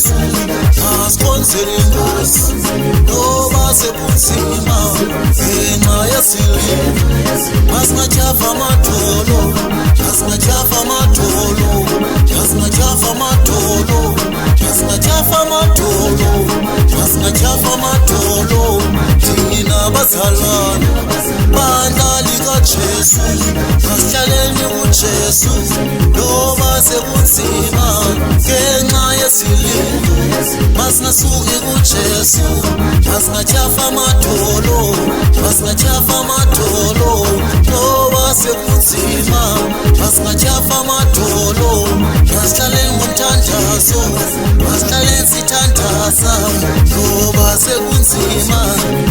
Jesu asikhonzele inkosi noba sebunzima ngenxa yesililo masingatyhafa amadolo masingatyhafa amadolo masingatyhafa amadolo masingatyhafa amadolo masingatyhafa amadolo thina bazalwane bandla likaJesu masihlaleni kuJesu noba sebunzima ngenxa yesililo masingasuki kuJesu masingatyhafa amadolo masingatyhafa amadolo noba sebunzima masingatyhafa amadolo masihlaleni ngomthandazo masihlaleni sithandaza noba sebunzima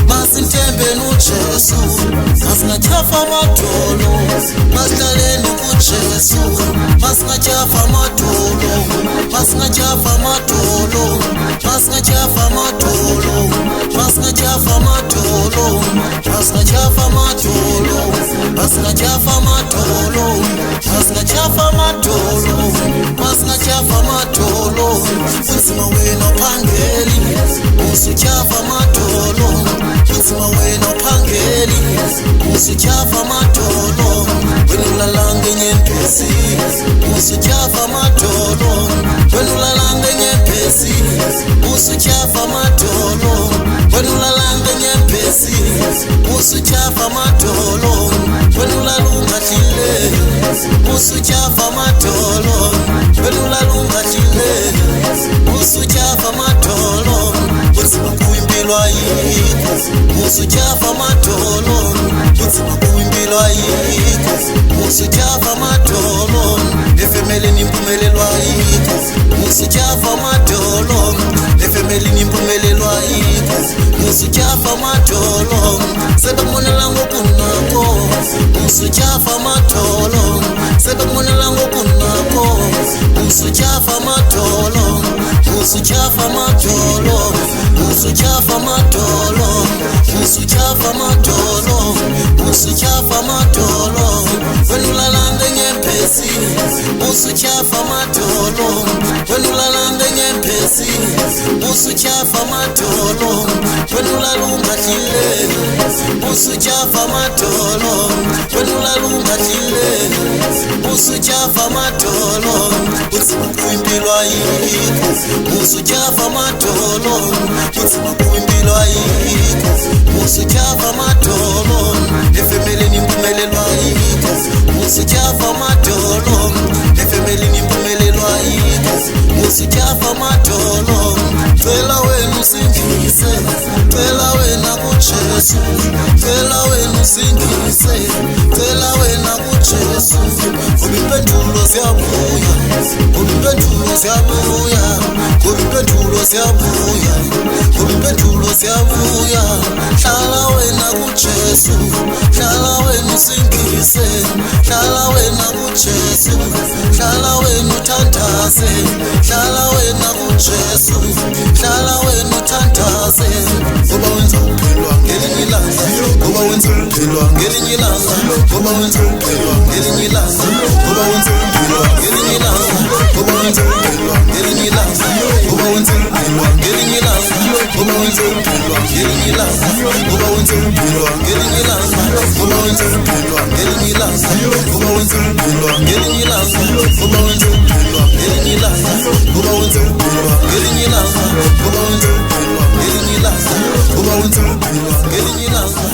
masithembeni uJesu masingatyhafa amadolo masihlaleni kuJesu masingatyhafa amadolo masingatyhafa amadolo masingatyhafa amadolo masingatyhafa amadolo masingatyhafa amadolo masingatyhafa amadolo masingatyhafa amadolo masingatyhafa amadolo unzima wena uphangeli usutyhafa amadolo unzima wena uphangeli usutyhafa amadolo wena ulala ngenyembezi usutyhafa amadolo wena ulala ngenyembezi usutyhafa amadolo wena ulala ngenyembezi usutyhafa amadolo wena ulala ungadlile usutyhafa amadolo wena ulala ungadlile usutyhafa amadolo unzima kuyimpilo ayikho usutyhafa amadolo unzima kuyimpilo ayikho usutyhafa amadolo efemelini impumelelo ayikho usutyhafa amadolo efemelini impumelelo ayikho usutyhafa amadolo sebebonela ngokunakho usutyhafa amadolo sebebonela ngokunakho usutyhafa amadolo usutyhafa amadolo usutyhafa amadolo usutyhafa amadolo usutyhafa amadolo wena ulala ngenyembezi usutyhafa amadolo wena ulala ngenyembezi usutyhafa amadolo wena ulala ungadlile usutyhafa amadolo wena ulala ungadlile usutyhafa amadolo unzima kuyimpilo ayikho usutyhafa amadolo unzima kuyimpilo ayikho usutyhafa amadolo efemelini impumelelo ayikho usutyhafa amadolo efemelini impumelelo ayikho usutyhafa amadolo cela wena usindise cela wena kuJesu cela wena usindise cela wena kuJesu ngoba impendulo ziyabuya ngoba impendulo ziyabuya ngoba impendulo ziyabuya ngoba impendulo ziyabuya hlala wena kuJesu hlala wena usindise hlala wena kuJesu hlala wena uthandaze hlala wena kuJesu hlala wena uthandaze ngoba wenza uphilwa ngelinye ilanga ngoba wenza uphilwa ngelinye ilanga ngoba wenza uphilwa ngelinye ilanga ngoba wenza uphilwa ngelinye ilanga ngoba wenza uphilwa ngelinye ilanga ngoba wenza uphilwa ngelinye ilanga ngoba wenza uphilwa ngelinye ilanga ngoba wenza uphilwa ngelinye ilanga ngoba wenza uphilwa ngelinye ilanga ngoba wenza uphilwa ngelinye ilanga ngoba wenza uphilwa ngelinye ilanga ngoba wenza uphilwa ngelinye ilanga ngoba wenza uphilwa ngelinye ilanga ngoba wenza uphilwa ngelinye ilanga